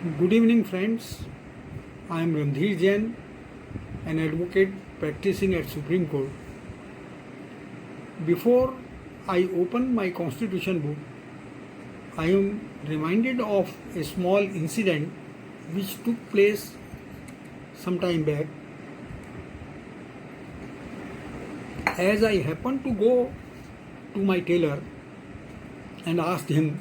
Good evening, friends. I am Randhir Jain, an advocate practicing at Supreme Court. Before I open my constitution book, I am reminded of a small incident which took place some time back. As I happened to go to my tailor and asked him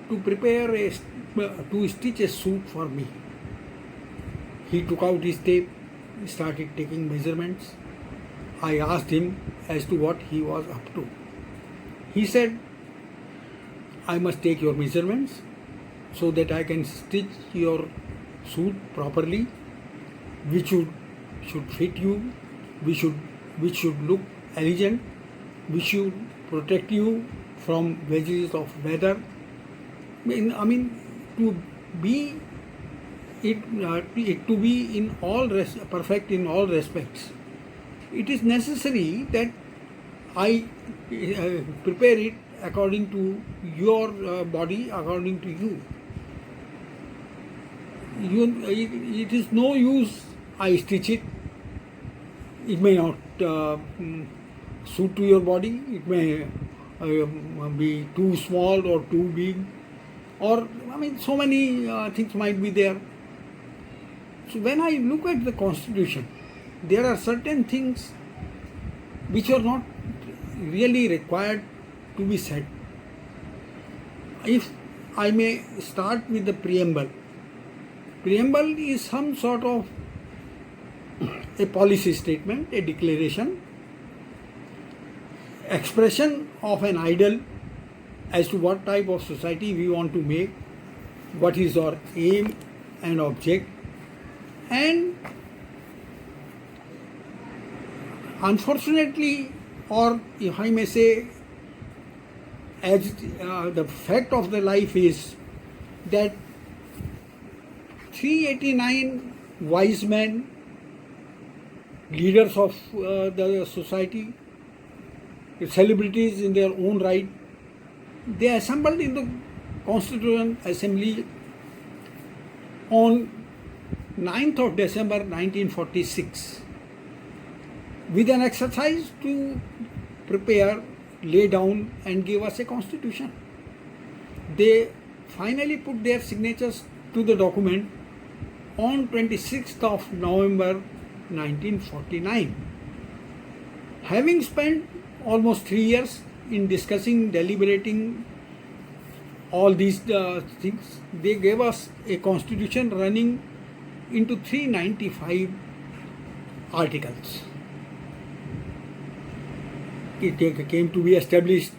to stitch a suit for me. He took out his tape, started taking measurements. I asked him as to what he was up to. He said, I must take your measurements so that I can stitch your suit properly, which should fit you, which should look elegant, which should protect you from vagaries of weather. I mean, to be it to be in perfect in all respects, it is necessary that I prepare it according to your body, according to you. It is no use I stitch it. It may not suit to your body. It may be too small or too big, or so many things might be there. So when I look at the Constitution, there are certain things which are not really required to be said. If I may start with the preamble. Preamble is some sort of a policy statement, a declaration, expression of an ideal as to what type of society we want to make, what is our aim and object. And unfortunately, or if I may say, as the fact of the life is that 389 wise men, leaders of the society, celebrities in their own right, they assembled in the Constituent Assembly on 9th of December 1946 with an exercise to prepare, lay down and give us a constitution. They finally put their signatures to the document on 26th of November 1949. Having spent almost 3 years in discussing, deliberating all these things, they gave us a constitution running into 395 articles. It came to be established,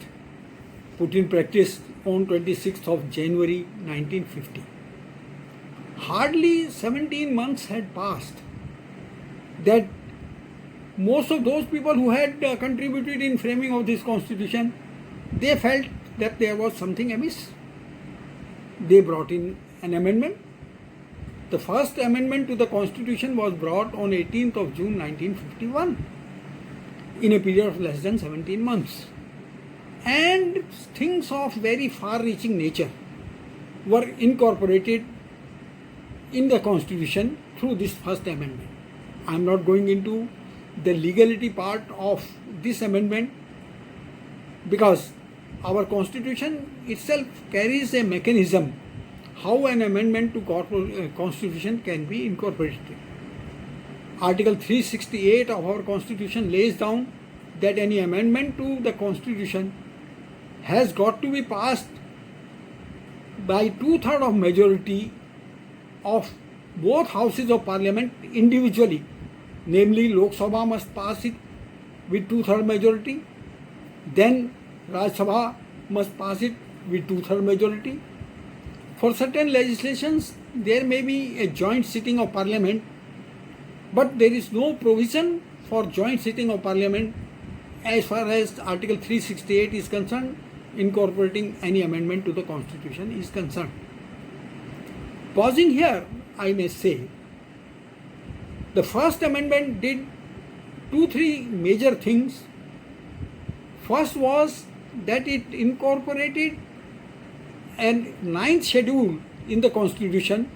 put in practice on 26th of January 1950. Hardly 17 months had passed that most of those people who had contributed in framing of this constitution, they felt that there was something amiss. They brought in an amendment. The first amendment to the Constitution was brought on 18th of June 1951 in a period of less than 17 months. And things of very far-reaching nature were incorporated in the Constitution through this first amendment. I am not going into the legality part of this amendment because our Constitution itself carries a mechanism how an amendment to Constitution can be incorporated. Article 368 of our Constitution lays down that any amendment to the Constitution has got to be passed by 2/3 of majority of both houses of Parliament individually. Namely, Lok Sabha must pass it with 2/3 majority, then Raj Sabha must pass it with 2/3 majority. For certain legislations, there may be a joint sitting of Parliament, but there is no provision for joint sitting of Parliament as far as Article 368 is concerned, incorporating any amendment to the Constitution is concerned. Pausing here, I may say, the first amendment did 2-3 major things. First was that it incorporated a ninth schedule in the Constitution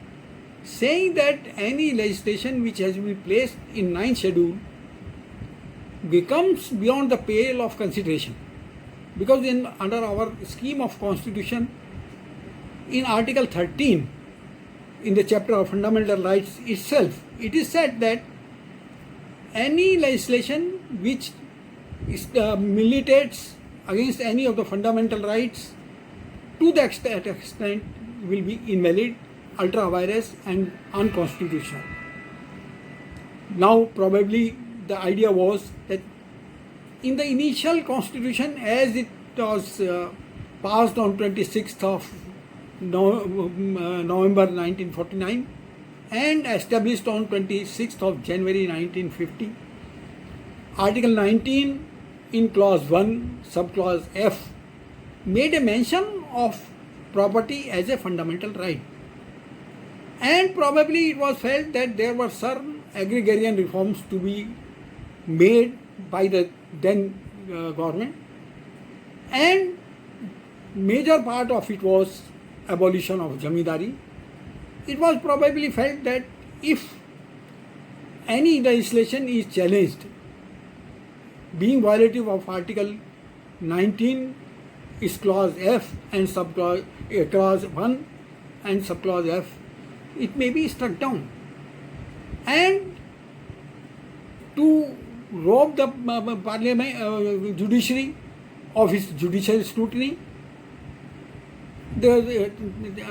saying that any legislation which has been placed in 9th schedule becomes beyond the pale of consideration. Because under our scheme of constitution, in Article 13, in the chapter of fundamental rights itself, it is said that any legislation which militates against any of the fundamental rights to the extent will be invalid, ultra vires and unconstitutional. Now probably the idea was that in the initial constitution as it was passed on 26th of November 1949 and established on 26th of January 1950, Article 19 in clause 1, subclause F made a mention of property as a fundamental right. And probably it was felt that there were certain agrarian reforms to be made by the then government, and major part of it was abolition of zamindari. It was probably felt that if any legislation is challenged being violative of Article 19 is clause F and subclause clause 1 and subclause F, it may be struck down. And to rob the parliament judiciary of its judicial scrutiny, the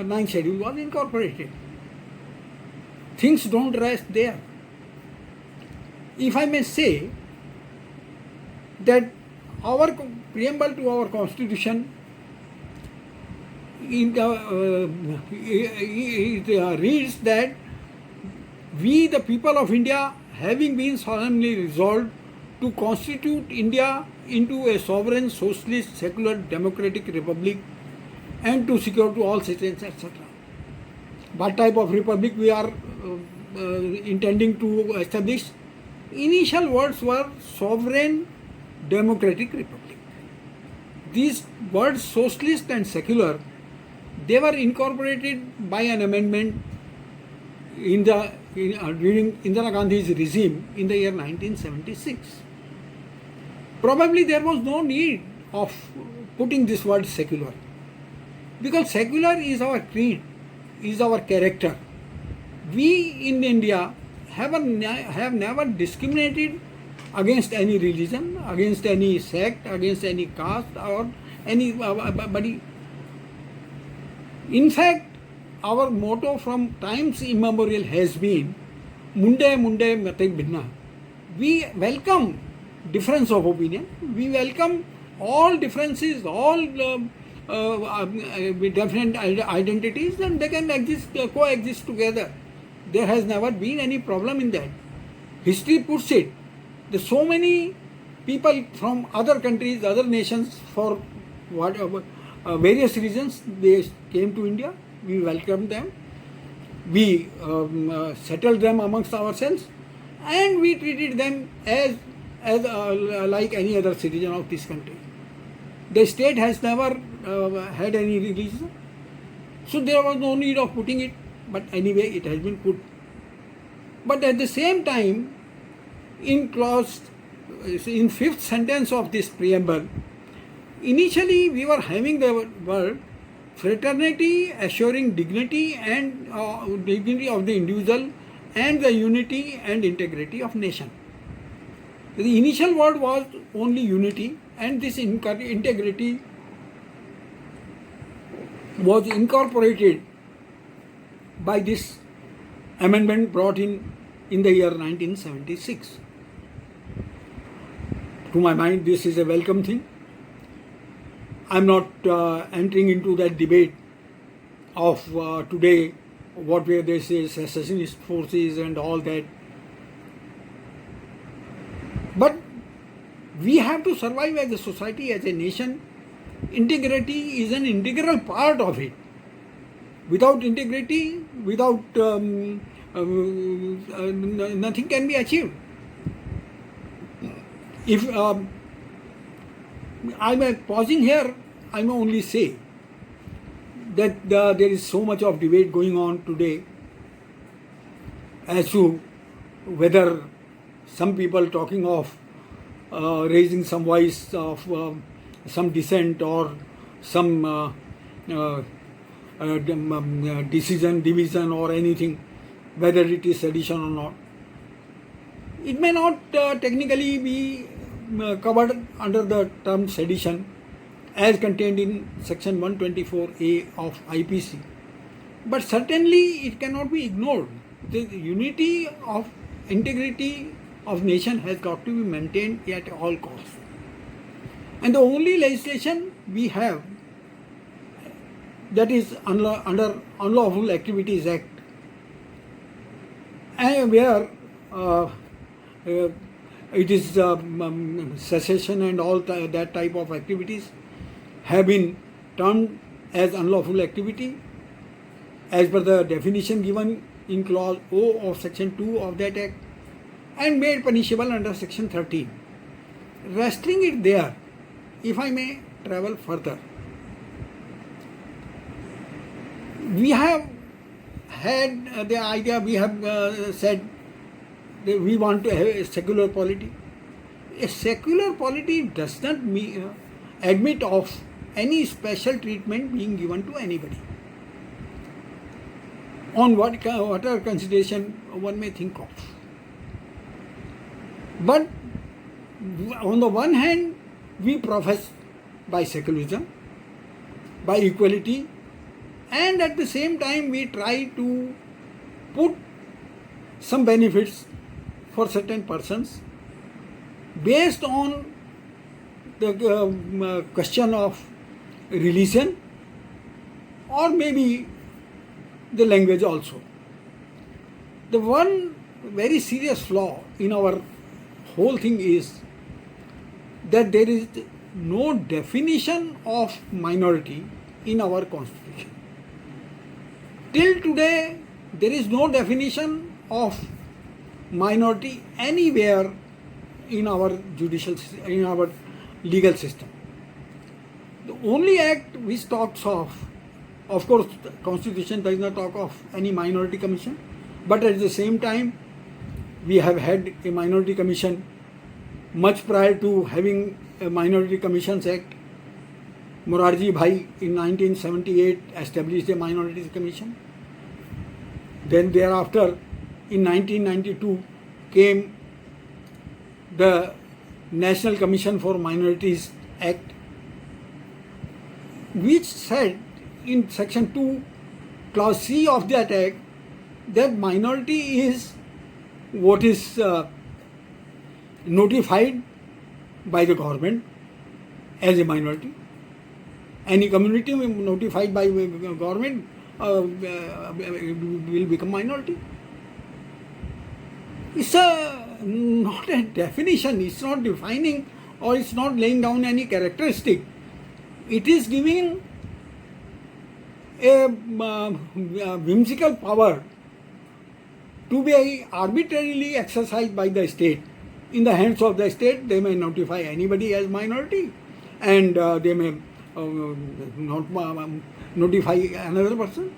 ninth schedule was incorporated. Things don't rest there. If I may say that our preamble to our constitution it reads that we the people of India, having been solemnly resolved to constitute India into a sovereign, socialist, secular, democratic republic and to secure to all citizens, etc. What type of republic we are intending to establish? Initial words were sovereign, democratic republic. These words, socialist and secular, they were incorporated by an amendment during Indira Gandhi's regime in the year 1976. Probably there was no need of putting this word secular, because secular is our creed, is our character. We in India have never discriminated against any religion, against any sect, against any caste or anybody. In fact, our motto from times immemorial has been Munde Munde Mate Bhinna. We welcome difference of opinion. We welcome all differences, all different identities, and they can coexist together. There has never been any problem in that. History puts it. There's so many people from other countries, other nations, for whatever various reasons, they came to India. We welcomed them. We settled them amongst ourselves, and we treated them as like any other citizen of this country. The state has never had any religion, so there was no need of putting it. But anyway, it has been put. But at the same time, in fifth sentence of this preamble, initially we were having the word fraternity assuring dignity and dignity of the individual and the unity and integrity of nation. The initial word was only unity, and this integrity was incorporated by this amendment brought in the year 1976. To my mind, this is a welcome thing. I am not entering into that debate of today, what were they say, secessionist forces and all that. But we have to survive as a society, as a nation. Integrity is an integral part of it. Without integrity, nothing can be achieved. If I am pausing here, I may only say that there is so much of debate going on today as to whether some people talking of raising some voice of some dissent or some decision, division or anything, whether it is sedition or not. It may not technically be covered under the term sedition as contained in section 124A of IPC. But certainly it cannot be ignored. The unity of integrity of nation has got to be maintained at all costs. And the only legislation we have, that is under Unlawful Activities Act, and where it is secession and all that type of activities have been termed as unlawful activity as per the definition given in clause O of section 2 of that act and made punishable under section 13. Resting it there, if I may travel further, we have had the idea, we have said that we want to have a secular polity. A secular polity does not admit of any special treatment being given to anybody, on whatever consideration one may think of. But on the one hand, we profess by secularism, by equality, and at the same time we try to put some benefits for certain persons based on the question of religion or maybe the language also. The one very serious flaw in our whole thing is that there is no definition of minority in our constitution. Till today, there is no definition of minority anywhere in our in our legal system. The only act which talks of course, the Constitution does not talk of any minority commission, but at the same time, we have had a minority commission much prior to having a Minority Commissions Act. Morarji Bhai in 1978 established a minority commission. Then thereafter, in 1992, came the National Commission for Minorities Act, which said in section 2, clause C of that act, that minority is what is notified by the government as a minority. Any community notified by government will become minority. It's not a definition, it's not defining or it's not laying down any characteristic. It is giving a whimsical power to be arbitrarily exercised by the state. In the hands of the state, they may notify anybody as minority and they may not notify another person.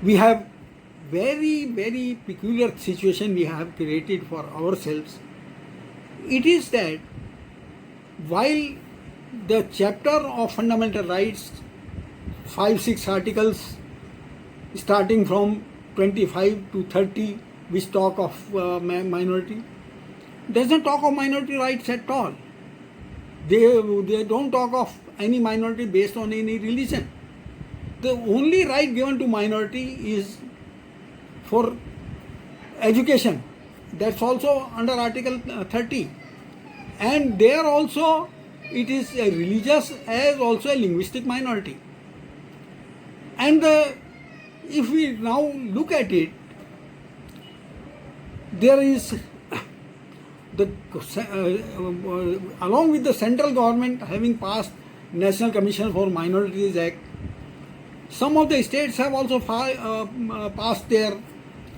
We have very, very peculiar situation we have created for ourselves. It is that while the chapter of fundamental rights, 5-6 articles starting from 25 to 30, which talk of minority, does not talk of minority rights at all. They don't talk of any minority based on any religion. The only right given to minority is for education. That's also under Article 30. And there also it is a religious as also a linguistic minority. And if we now look at it, there is along with the central government having passed National Commission for Minorities Act, some of the states have also passed their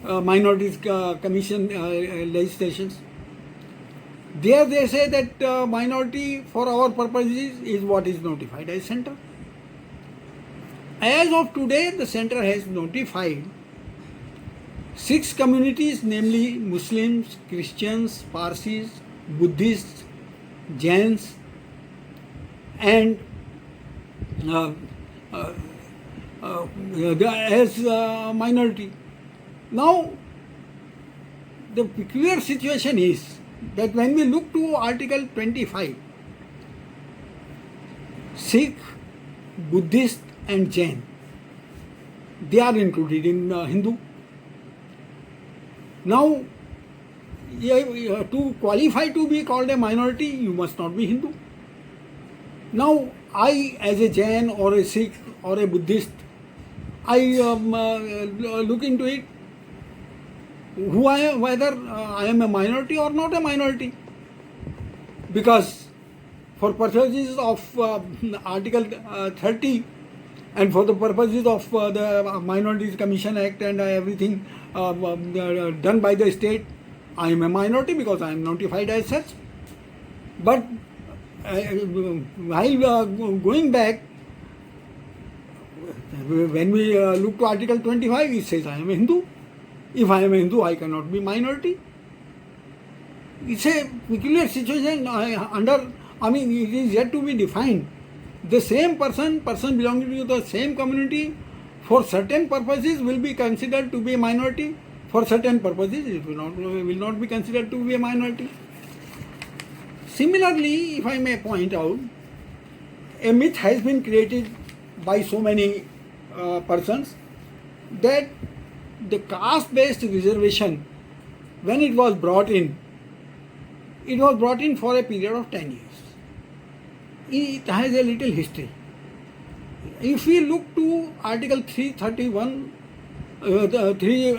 minorities commission legislations. There they say that minority for our purposes is what is notified as center. As of today, the center has notified 6 communities, namely Muslims, Christians, Parsis, Buddhists, Jains, and uh, uh, as minority. Now, the peculiar situation is that when we look to Article 25, Sikh, Buddhist, and Jain, they are included in Hindu. Now, to qualify to be called a minority, you must not be Hindu. Now, I, as a Jain or a Sikh or a Buddhist, I look into it, who I am, whether I am a minority or not a minority. Because for purposes of Article 30 and for the purposes of the Minorities Commission Act and everything done by the state, I am a minority because I am notified as such. But while going back, when we look to Article 25, it says I am a Hindu. If I am a Hindu, I cannot be minority. It's a peculiar situation it is yet to be defined. The same person belonging to the same community, for certain purposes will be considered to be a minority. For certain purposes, it will not be considered to be a minority. Similarly, if I may point out, a myth has been created by so many persons that the caste-based reservation, when it was brought in for a period of 10 years. It has a little history. If we look to Article 331, 330,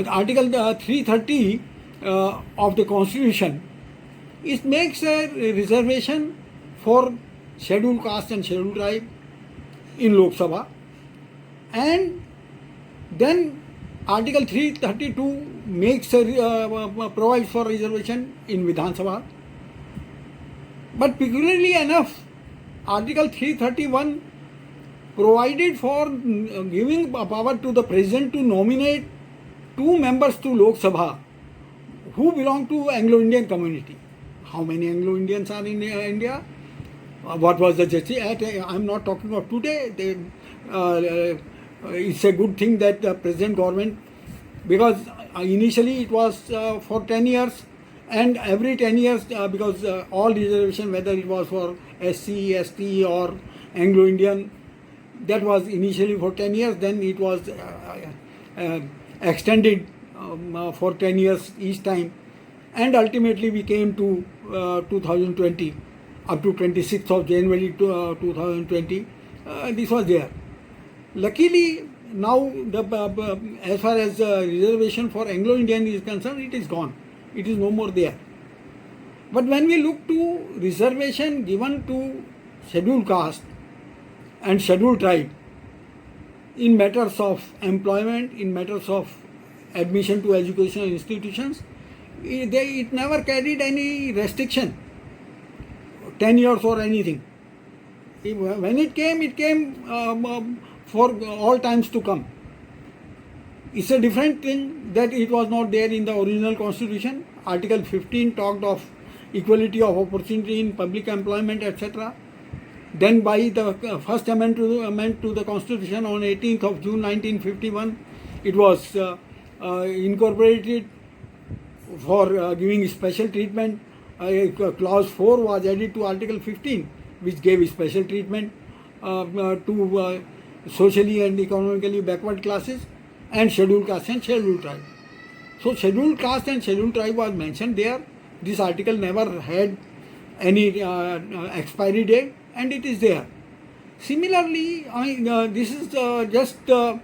Article 330 of the Constitution, it makes a reservation for scheduled caste and scheduled tribe in Lok Sabha, and then Article 332 makes provides for reservation in Vidhan Sabha. But peculiarly enough, Article 331 provided for giving power to the President to nominate 2 members to Lok Sabha who belong to Anglo-Indian community. How many Anglo-Indians are in India? What was the justice? I am not talking of today. It's a good thing that the present government, because initially it was for 10 years, and every 10 years, because all reservation, whether it was for SC, ST or Anglo-Indian, that was initially for 10 years, then it was extended for 10 years each time, and ultimately we came to 2020, up to 26th of January 2020, this was there. Luckily, now as far as reservation for Anglo-Indian is concerned, it is gone. It is no more there. But when we look to reservation given to scheduled caste and scheduled tribe in matters of employment, in matters of admission to educational institutions, it never carried any restriction, 10 years or anything. When it came for all times to come. It's a different thing that it was not there in the original constitution. Article 15 talked of equality of opportunity in public employment, etc. Then by the first amendment to the constitution on 18th of June 1951, it was incorporated for giving special treatment. Clause 4 was added to Article 15, which gave special treatment to socially and economically backward classes and scheduled caste and scheduled tribe. So scheduled caste and scheduled tribe was mentioned there. This article never had any expiry date, and it is there. Similarly, this is just a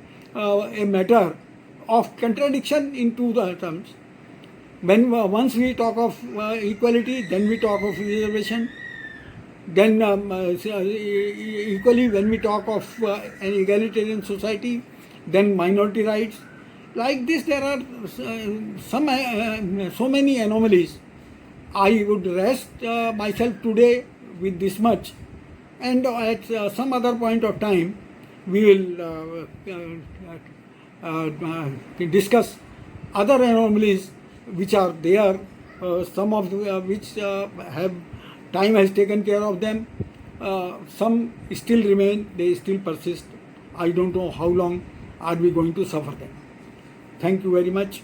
matter of contradiction in two terms. When once we talk of equality, then we talk of reservation. Then equally, when we talk of an egalitarian society, then minority rights. Like this, there are so many anomalies. I would rest myself today with this much, and at some other point of time we will discuss other anomalies which are there, some of which have time has taken care of them, some still remain, they still persist. I don't know how long are we going to suffer them. Thank you very much.